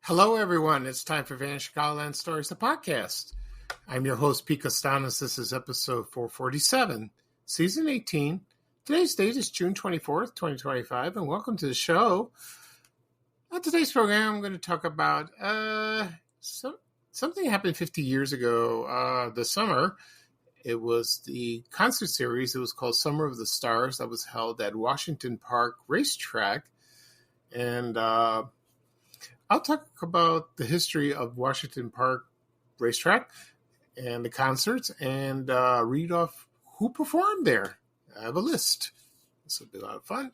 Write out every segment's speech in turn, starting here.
Hello, everyone. It's time for Vanished Chicagoland Stories, the podcast. I'm your host, Pete Costanis. This is episode 447, season 18. Today's date is June 24th, 2025, and welcome to the show. On today's program, I'm going to talk about something happened 50 years ago this summer. It was the concert series. It was called Summer of the Stars that was held at Washington Park Racetrack. And I'll talk about the history of Washington Park Racetrack and the concerts and read off who performed there. I have a list. This will be a lot of fun.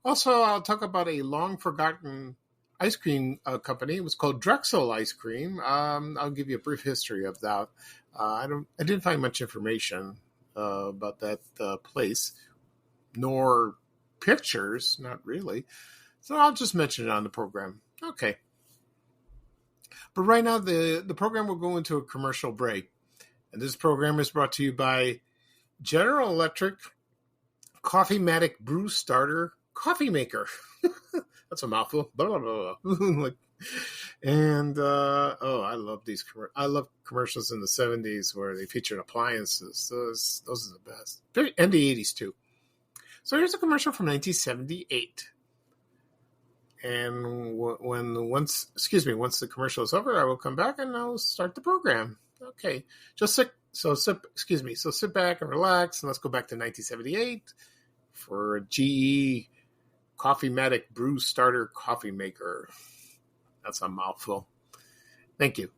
Also, I'll talk about a long-forgotten ice cream company. It was called Drexel Ice Cream. I'll give you a brief history of that. I didn't find much information about that place, nor pictures, not really. So I'll just mention it on the program. Okay. But right now, the program will go into a commercial break. And this program is brought to you by General Electric Coffee-Matic Brew Starter Coffee Maker. That's a mouthful. Blah, blah, blah, blah. I love these. I love commercials in the 70s where they featured appliances. Those are the best. And the 80s, too. So here's a commercial from 1978. And once the commercial is over, I will come back and I'll start the program. Okay, sit back and relax, and let's go back to 1978 for a GE Coffee-Matic Brew Starter Coffee Maker. That's a mouthful. Thank you.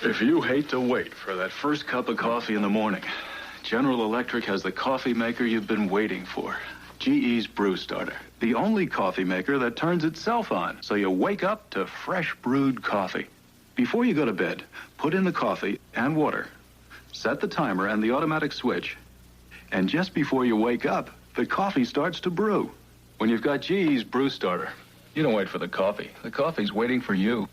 If you hate to wait for that first cup of coffee in the morning, General Electric has the coffee maker you've been waiting for. GE's Brew Starter, the only coffee maker that turns itself on, so you wake up to fresh brewed coffee. Before you go to bed, put in the coffee and water, set the timer and the automatic switch, and just before you wake up, the coffee starts to brew. When you've got GE's Brew Starter, you don't wait for the coffee. The coffee's waiting for you.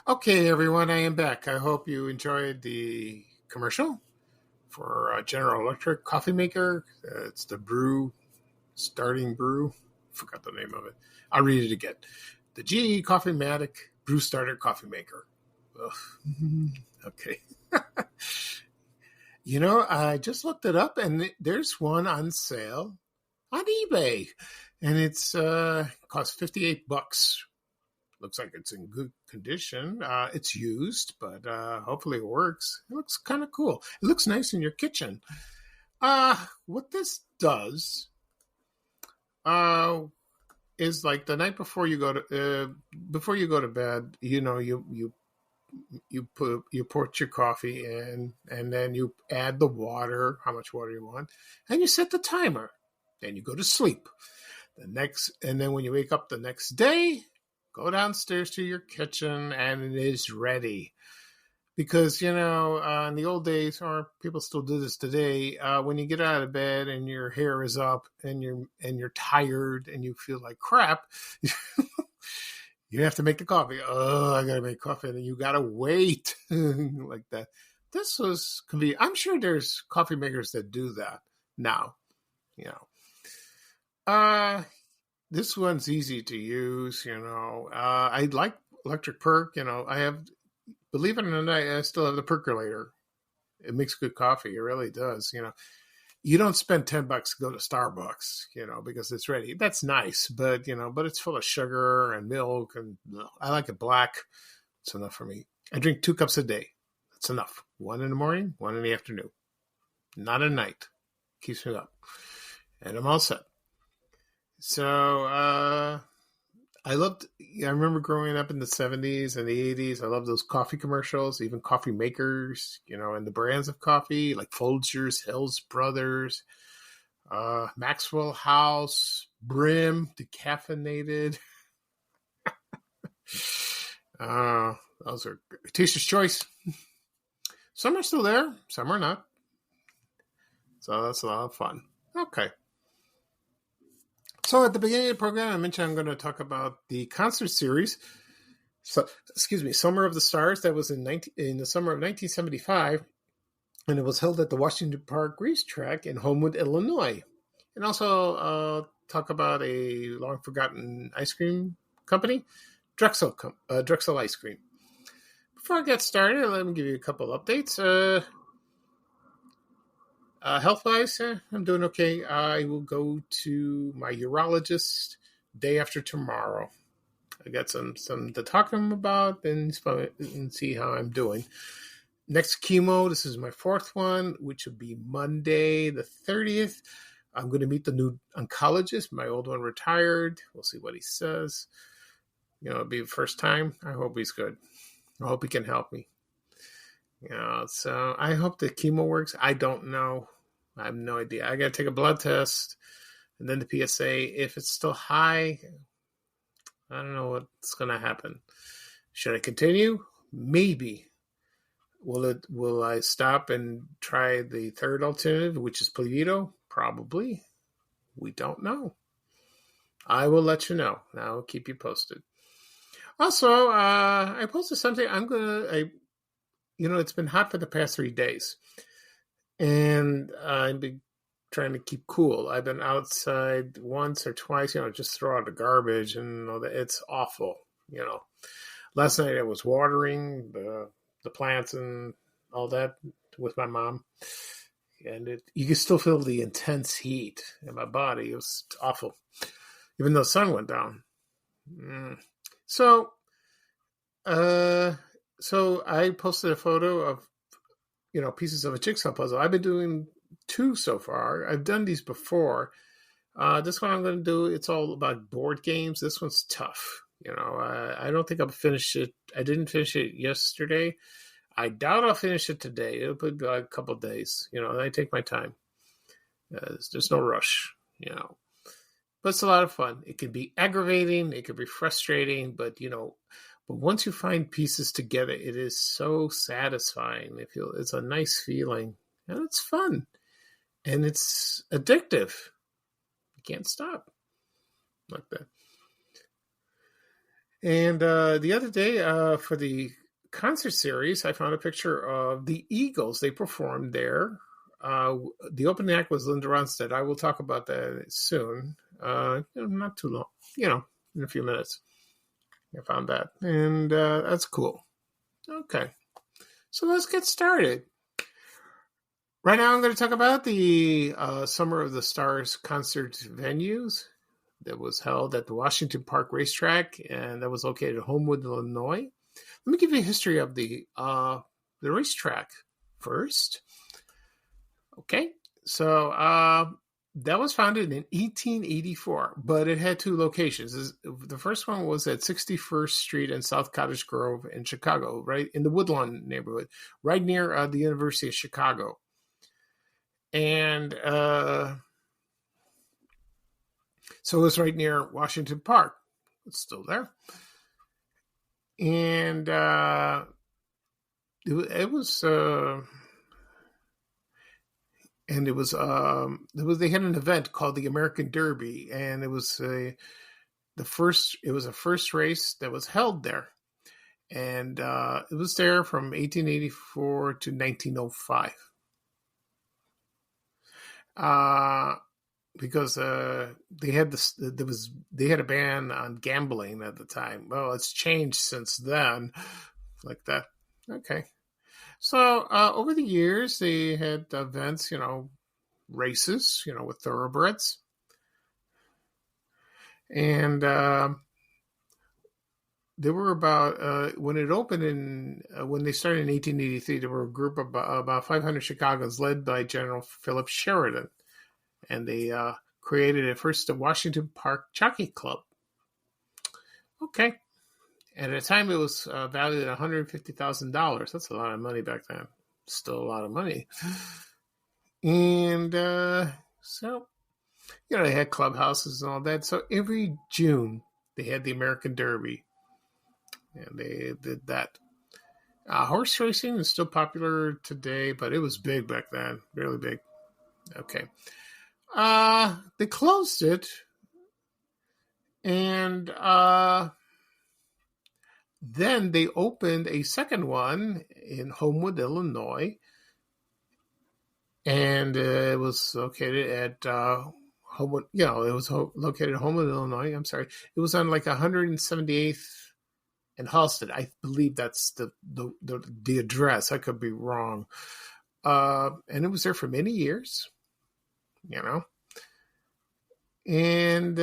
Okay, everyone, I am back. I hope you enjoyed the commercial for General Electric Coffee Maker. It's the starting brew. Forgot the name of it. I'll read it again. The GE Coffee-Matic Brew Starter Coffee Maker. Ugh. Okay. I just looked it up, and there's one on sale on eBay, and it's costs $58. Looks like it's in good condition. It's used, but hopefully it works. It looks kind of cool. It looks nice in your kitchen. What this does is like the night before you go to bed, you pour your coffee in, and then you add the water, how much water you want, and you set the timer. Then you go to sleep. And then when you wake up the next day, go downstairs to your kitchen, and it is ready. Because, in the old days, or people still do this today, when you get out of bed and your hair is up and you're tired and you feel like crap, you have to make the coffee. Oh, I got to make coffee. And you got to wait like that. This was convenient. I'm sure there's coffee makers that do that now, This one's easy to use, I like Electric Perk, I have, believe it or not, I still have the percolator. It makes good coffee. It really does, You don't spend $10 to go to Starbucks, because it's ready. That's nice, but it's full of sugar and milk, and I like it black. It's enough for me. I drink 2 cups a day. That's enough. 1 in the morning, 1 in the afternoon. Not at night. Keeps me up. And I'm all set. So, I remember growing up in the 70s and the 80s. I loved those coffee commercials, even coffee makers, and the brands of coffee like Folgers, Hills Brothers, Maxwell House, Brim, decaffeinated. Those are Taster's Choice. Some are still there, some are not. So that's a lot of fun. Okay. So at the beginning of the program, I mentioned I'm going to talk about the concert series. Summer of the Stars. That was in the summer of 1975, and it was held at the Washington Park Racetrack in Homewood, Illinois. and also talk about a long forgotten ice cream company, Drexel Ice Cream. Before I get started, let me give you a couple updates. Health-wise, I'm doing okay. I will go to my urologist day after tomorrow. I got some to talk to him about and see how I'm doing. Next chemo, this is my fourth one, which will be Monday the 30th. I'm going to meet the new oncologist. My old one retired. We'll see what he says. It'll be the first time. I hope he's good. I hope he can help me. So I hope the chemo works. I don't know. I have no idea. I got to take a blood test and then the PSA. If it's still high, I don't know what's going to happen. Should I continue? Maybe. Will I stop and try the third alternative, which is Plevito? Probably. We don't know. I will let you know. I'll keep you posted. Also, I posted something. It's been hot for the past 3 days. And I've been trying to keep cool. I've been outside once or twice, just throw out the garbage and it's awful, Last night I was watering the plants and all that with my mom. And you can still feel the intense heat in my body. It was awful, even though the sun went down. So I posted a photo of, pieces of a jigsaw puzzle. I've been doing 2 so far. I've done these before. This one I'm going to do, it's all about board games. This one's tough. I don't think I'll finish it. I didn't finish it yesterday. I doubt I'll finish it today. It'll be like a couple of days. I take my time. There's no rush, But it's a lot of fun. It can be aggravating. It can be frustrating. But once you find pieces together, it is so satisfying. It's a nice feeling. And it's fun. And it's addictive. You can't stop like that. And the other day, for the concert series, I found a picture of the Eagles. They performed there. The opening act was Linda Ronstadt. I will talk about that soon. Not too long, in a few minutes. I found that. And that's cool. Okay. So let's get started. Right now I'm going to talk about the Summer of the Stars concert venues that was held at the Washington Park Racetrack, and that was located in Homewood, Illinois. Let me give you a history of the racetrack first. Okay, so that was founded in 1884, but it had 2 locations. The first one was at 61st Street and South Cottage Grove in Chicago, right in the Woodlawn neighborhood, right near the University of Chicago. And so it was right near Washington Park. It's still there. And it was they had an event called the American Derby, and it was a first race that was held there. And it was there from 1884 to 1905. Because they had they had a ban on gambling at the time. Well, it's changed since then, like that. Okay, so over the years they had events, races, with thoroughbreds, and there were about when it opened when they started in 1883, there were a group of about 500 Chicagoans led by General Philip Sheridan. And they created at first the Washington Park Jockey Club. Okay. And at the time, it was valued at $150,000. That's a lot of money back then. Still a lot of money. And so, they had clubhouses and all that. So every June, they had the American Derby. And they did that. Horse racing is still popular today, but it was big back then. Really big. Okay. They closed it, and then they opened a second one in Homewood, Illinois, and it was located at Homewood, it was located in Homewood, Illinois. I'm sorry. It was on like 178th and Halsted. I believe that's the address. I could be wrong. And it was there for many years, And,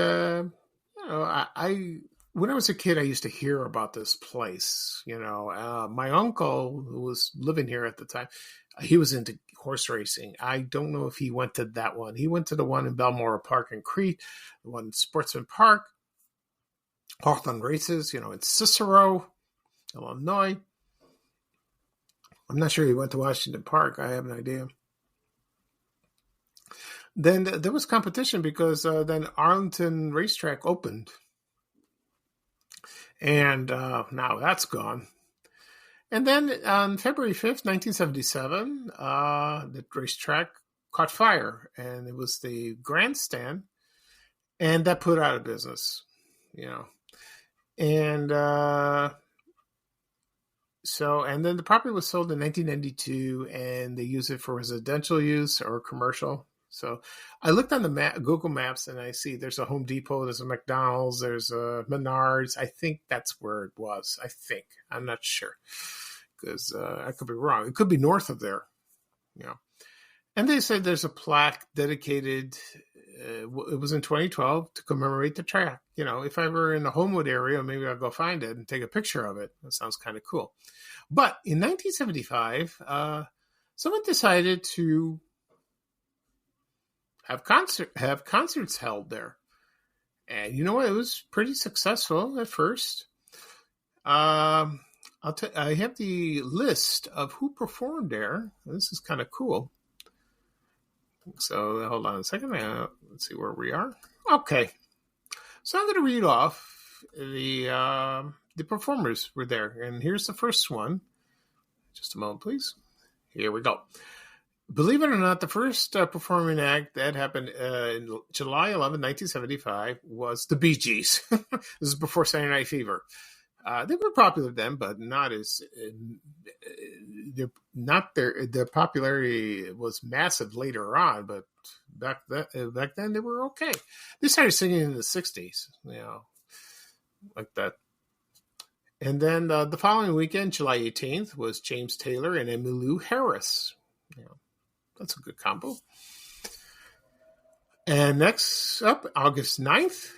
I when I was a kid, I used to hear about this place. My uncle, who was living here at the time, he was into horse racing. I don't know if he went to that one. He went to the one in Balmoral Park in Crete, the one in Sportsman Park, Hawthorne Races, in Cicero, Illinois. I'm not sure he went to Washington Park. I have an idea. Then there was competition because then Arlington Racetrack opened. And now that's gone. And then on February 5th, 1977, the racetrack caught fire. And it was the grandstand. And that put out of business, And and then the property was sold in 1992. And they used it for residential use or commercial. So I looked on the Google Maps, and I see there's a Home Depot, there's a McDonald's, there's a Menards. I think that's where it was. I'm not sure because I could be wrong. It could be north of there, And they said there's a plaque dedicated. It was in 2012 to commemorate the track. If I were in the Homewood area, maybe I'll go find it and take a picture of it. That sounds kind of cool. But in 1975, someone decided to have concerts held there. And you know what? It was pretty successful at first. I have the list of who performed there. This is kind of cool. So hold on a second. Let's see where we are. Okay. So I'm going to read off the performers were there. And here's the first one. Just a moment, please. Here we go. Believe it or not, the first performing act that happened in July 11, 1975 was the Bee Gees. This is before Saturday Night Fever. They were popular then, but not as their popularity was massive later on. But back then they were okay. They started singing in the 60s, like that. And then the following weekend, July 18th, was James Taylor and Emmylou Harris. That's a good combo. And next up, August 9th,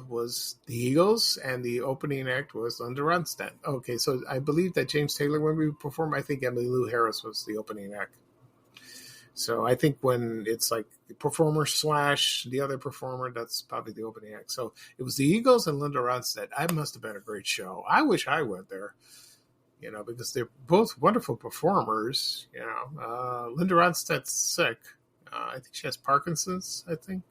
was the Eagles, and the opening act was Linda Ronstadt. Okay, so I believe that James Taylor, when we performed, I think Emmylou Harris was the opening act. So I think when it's like the performer / the other performer, that's probably the opening act. So it was the Eagles and Linda Ronstadt. That must have been a great show. I wish I went there. Because they're both wonderful performers. Linda Ronstadt's sick. I think she has Parkinson's, I think.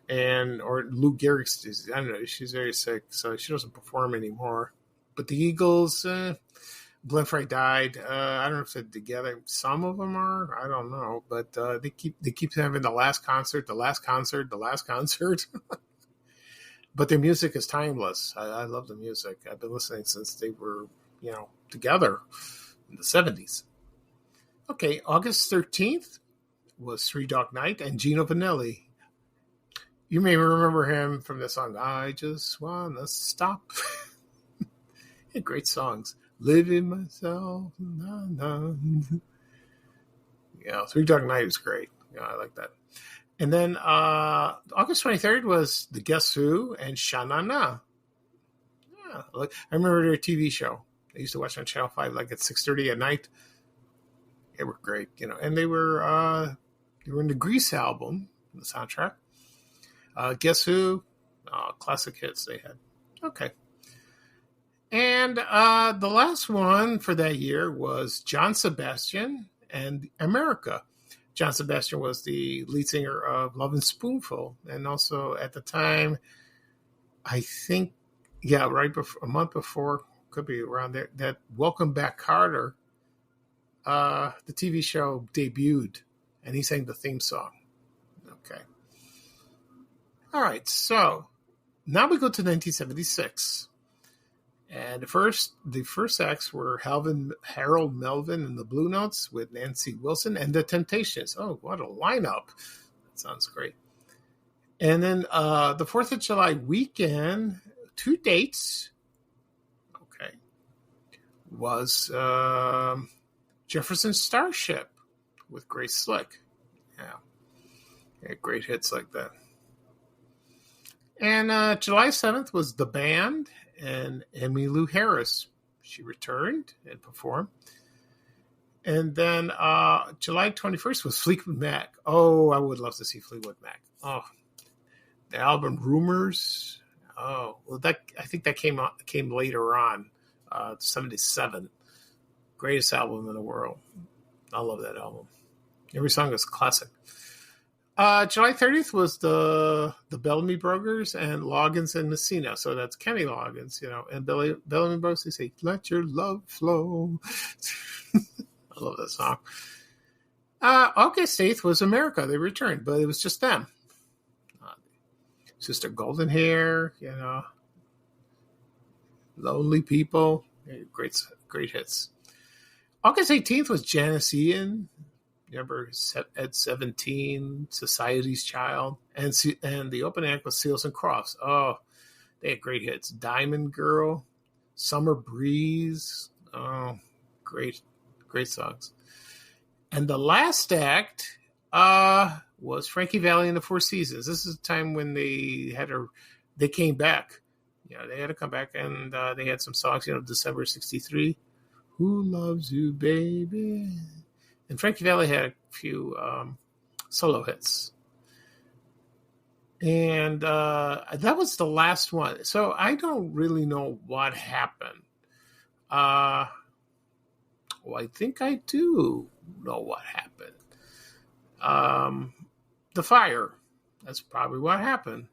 Or Lou Gehrig's disease. I don't know. She's very sick, so she doesn't perform anymore. But the Eagles, Glenn Frey died. I don't know if they're together. Some of them are. I don't know. But they keep having the last concert. But their music is timeless. I love the music. I've been listening since they were together in the 70s. Okay, August 13th was Three Dog Night and Gino Vanelli. You may remember him from the song, I Just Wanna Stop. Great songs. Living Myself. Nah, nah. Three Dog Night was great. I like that. And then August 23rd was the Guess Who and Sha-Na-Na. Yeah, I remember their TV show. I used to watch on Channel 5 like at 6:30 at night. They were great, And they were in the Grease album, the soundtrack. Guess Who? Classic hits they had. Okay. And the last one for that year was John Sebastian and America. John Sebastian was the lead singer of Lovin' Spoonful. And also at the time, I think, right before, a month before, could be around there, that Welcome Back Carter, the TV show debuted, and he sang the theme song. Okay. All right, so now we go to 1976. And the first acts were Harold Melvin and the Blue Notes with Nancy Wilson and the Temptations. Oh, what a lineup. Sounds great. And then the 4th of July weekend, 2 dates, okay, was Jefferson Starship with Grace Slick. Yeah, great hits like that. And July 7th was The Band and Emmylou Harris. She returned and performed. And then July 21st was Fleetwood Mac. Oh, I would love to see Fleetwood Mac. Oh, the album Rumors. Oh, well, I think that came later on, 77. Greatest album in the world. I love that album. Every song is classic. July 30th was the Bellamy Brothers and Loggins and Messina. So that's Kenny Loggins, and Bellamy Brothers. They say, "Let your love flow." I love that song. August 8th was America. They returned, but it was just them. Sister Golden Hair, Lonely People. Great hits. August 18th was Janice Ian. Remember at 17, Society's Child, and the opening act was Seals and Crofts. Oh, they had great hits. Diamond Girl, Summer Breeze. Oh, great songs. And the last act was Frankie Valli and the Four Seasons. This is the time when they came back. They had to come back, and they had some songs. December '63, "Who Loves You, Baby." And Frankie Valli had a few solo hits. And that was the last one. So I don't really know what happened. Well, I think I do know what happened. The fire. That's probably what happened.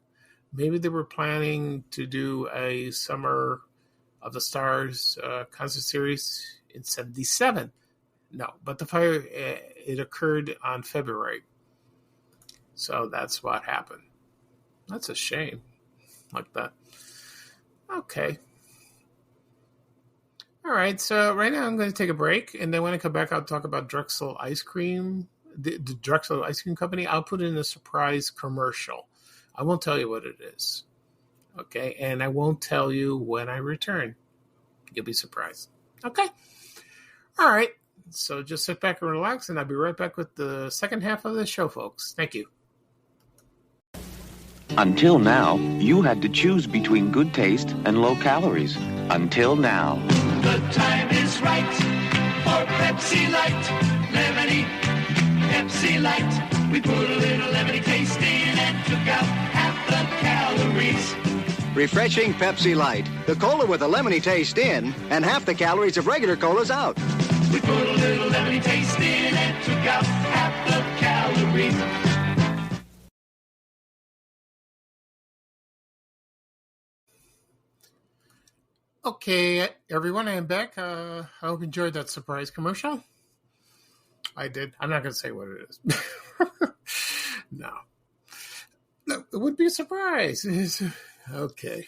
Maybe they were planning to do a Summer of the Stars concert series in '77. No, but the fire, it occurred on February. So that's what happened. That's a shame. Like that. Okay. All right, so right now I'm going to take a break, and then when I come back, I'll talk about Drexel Ice Cream, the Drexel Ice Cream Company. I'll put in a surprise commercial. I won't tell you what it is. Okay, and I won't tell you when I return. You'll be surprised. Okay. All right. So just sit back and relax, and I'll be right back with the second half of the show, folks. Thank you. Until now, you had to choose between good taste and low calories. Until now. The time is right for Pepsi Light. Lemony Pepsi Light. We put a little lemony taste in and took out half the calories. Refreshing Pepsi Light. The cola with a lemony taste in and half the calories of regular cola's out. We put a little lemony taste in and took out half the calories. Okay, everyone, I am back. I hope you enjoyed that surprise commercial. I did. I'm not going to say what it is. No, it would be a surprise. Okay.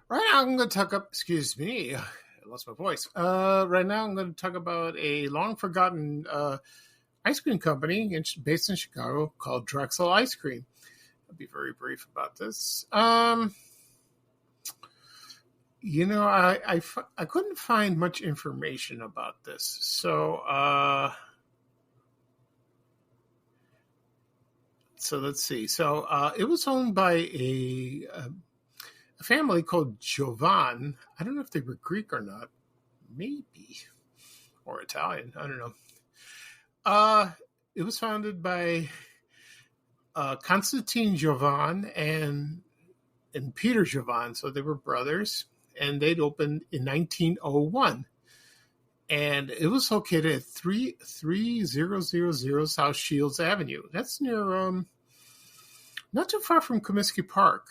Right now, I'm going to talk up. Excuse me. I lost my voice. Right now, I'm going to talk about a long-forgotten ice cream company based in Chicago called Drexel Ice Cream. I'll be very brief about this. I couldn't find much information about this. So let's see. So it was owned by a family called Jovan. I don't know if they were Greek or not. Maybe. Or Italian. I don't know. It was founded by Constantine Jovan and Peter Jovan. So they were brothers. And they'd opened in 1901. And it was located at 3000 South Shields Avenue. That's near, not too far from Comiskey Park,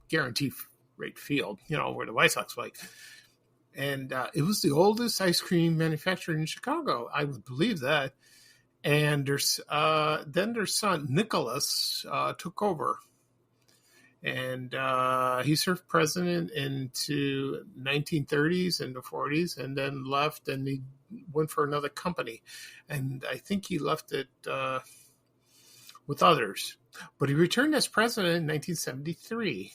guaranteed rate field, where the White Sox play. And it was the oldest ice cream manufacturer in Chicago. I would believe that. And then their son, Nicholas, took over. And he served president into 1930s and the 40s, and then left, and he went for another company. And I think he left it with others. But he returned as president in 1973.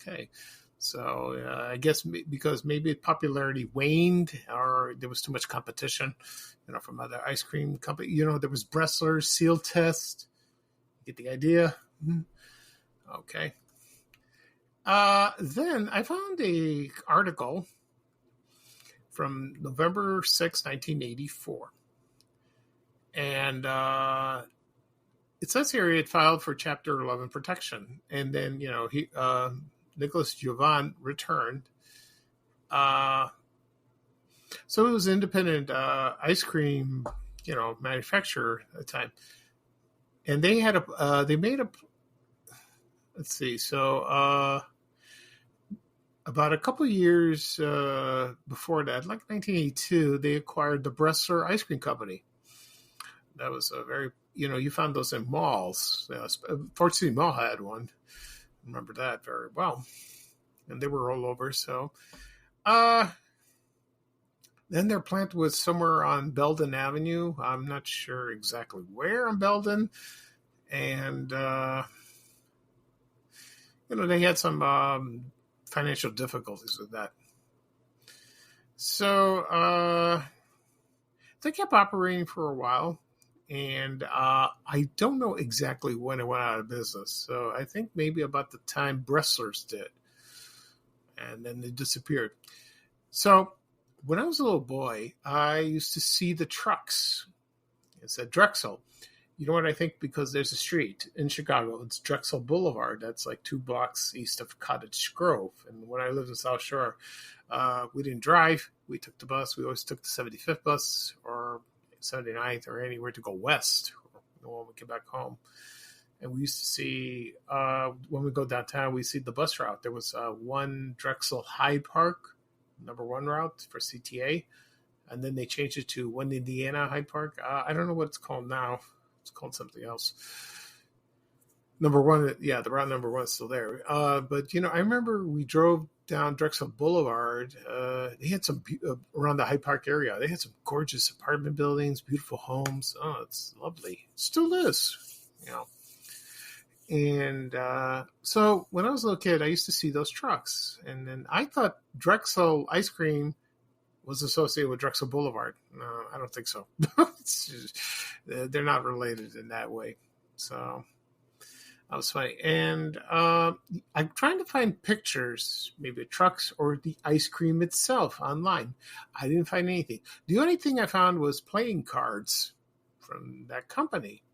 Okay. So I guess because maybe popularity waned, or there was too much competition, from other ice cream companies. There was Drexel, Seal Test. Get the idea? Okay. Then I found a article from November 6, 1984. And it says here he had filed for Chapter 11 protection. And then, Nicholas Jovan returned. So it was an independent ice cream, manufacturer at the time. And they had let's see. So about a couple of years before that, like 1982, they acquired the Drexel Ice Cream Company. That was a very, you found those in malls. Fort City Mall had one. I remember that very well. And they were all over. So then their plant was somewhere on Belden Avenue. I'm not sure exactly where on Belden. And, they had some financial difficulties with that. So they kept operating for a while. And I don't know exactly when it went out of business. So I think maybe about the time Drexel's did. And then they disappeared. So when I was a little boy, I used to see the trucks. It said Drexel. You know what I think? Because there's a street in Chicago. It's Drexel Boulevard. That's like 2 blocks east of Cottage Grove. And when I lived in South Shore, we didn't drive. We took the bus. We always took the 75th bus or 79th or anywhere to go west when we get back home. And we used to see, when we go downtown, we see the bus route. There was one Drexel Hyde Park, number 1 route for CTA. And then they changed it to 1 Indiana Hyde Park. I don't know what it's called now. It's called something else. Number 1, yeah, the route number 1 is still there. But, I remember we drove down Drexel Boulevard. They had some, around the Hyde Park area, they had some gorgeous apartment buildings, beautiful homes. Oh, it's lovely. It still is, And so when I was a little kid, I used to see those trucks. And then I thought Drexel ice cream was associated with Drexel Boulevard. No, I don't think so. They're not related in that way. So that was funny. And I'm trying to find pictures, maybe trucks or the ice cream itself online. I didn't find anything. The only thing I found was playing cards from that company.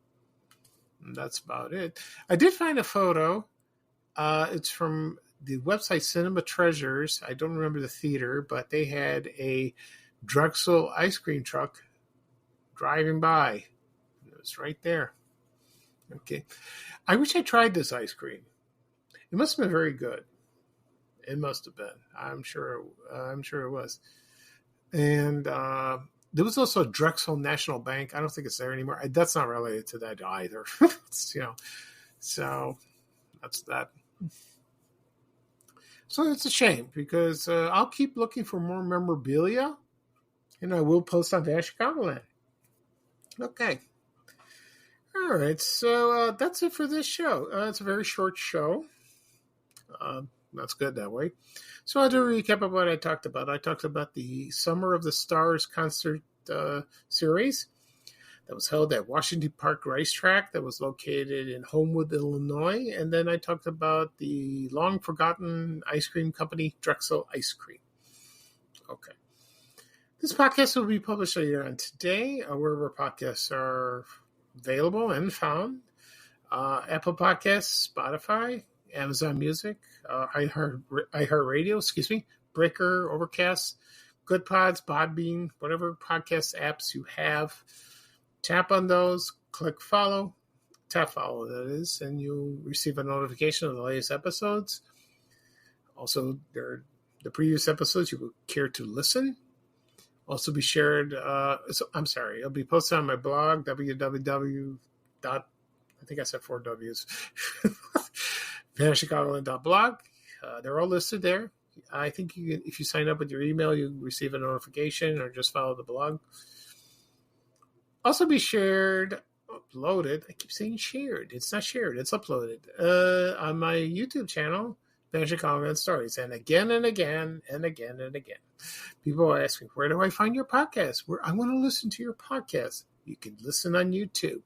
And that's about it. I did find a photo. It's from the website Cinema Treasures. I don't remember the theater, but they had a Drexel ice cream truck driving by. It was right there. Okay. I wish I tried this ice cream. It must have been very good. It must have been. I'm sure it was. And there was also a Drexel National Bank. I don't think it's there anymore. That's not related to that either. So that's that. So it's a shame because I'll keep looking for more memorabilia, and I will post on Dash Chicagoland. Okay. All right. So that's it for this show. It's a very short show. That's good that way. So I'll do a recap of what I talked about. I talked about the Summer of the Stars concert series that was held at Washington Park Racetrack that was located in Homewood, Illinois. And then I talked about the long-forgotten ice cream company, Drexel Ice Cream. Okay. This podcast will be published later on today, wherever podcasts are available and found. Apple Podcasts, Spotify, Amazon Music, iHeartRadio, Breaker, Overcast, Good Pods, Podbean, whatever podcast apps you have. Tap on those, click follow, tap follow that is, and you'll receive a notification of the latest episodes. Also, the previous episodes you will care to listen. Also be shared, it'll be posted on my blog, I think I said 4 W's, VanishingChicagoland.blog. They're all listed there. I think if you sign up with your email, you receive a notification or just follow the blog. Also be shared, uploaded. I keep saying shared. It's not shared. It's uploaded on my YouTube channel, Vanishing Chicagoland Stories. And again and again and again and again. People ask me, where do I find your podcast? Where I want to listen to your podcast. You can listen on YouTube.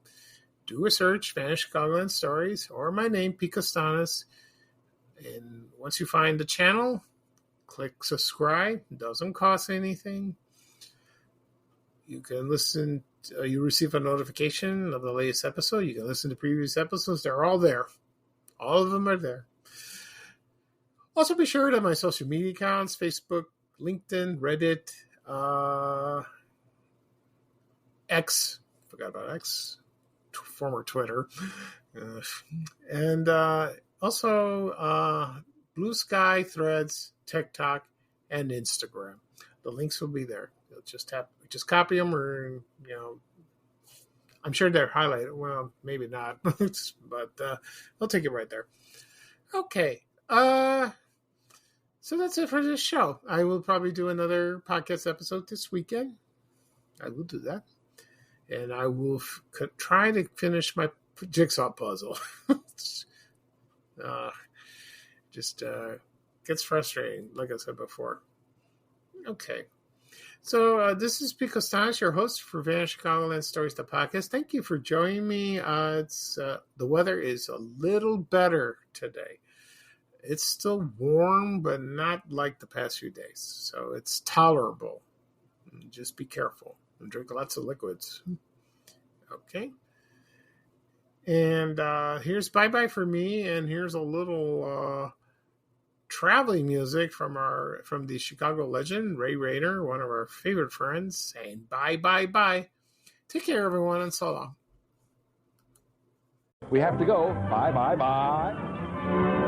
Do a search, Vanishing Chicagoland Stories, or my name, Pete Costanis. And once you find the channel, click subscribe. It doesn't cost anything. You can listen. You receive a notification of the latest episode. You can listen to previous episodes. They're all there. All of them are there. Also, be sure to my social media accounts, Facebook, LinkedIn, Reddit, X. Forgot about X. Former Twitter. And also Blue Sky, Threads, TikTok, and Instagram. The links will be there. You'll just copy them, or I'm sure they're highlighted. Well, maybe not, but they'll take it right there. Okay, so that's it for this show. I will probably do another podcast episode this weekend. I will do that, and I will try to finish my jigsaw puzzle. Just gets frustrating, like I said before. Okay. So this is Pete Costanis, your host for Vanishing Chicagoland Stories, the podcast. Thank you for joining me. The weather is a little better today. It's still warm, but not like the past few days. So it's tolerable. Just be careful and drink lots of liquids. Okay. And here's bye-bye for me, and here's a little traveling music from the Chicago legend, Ray Rayner, one of our favorite friends, saying bye, bye, bye. Take care, everyone, and so long. We have to go. Bye, bye, bye.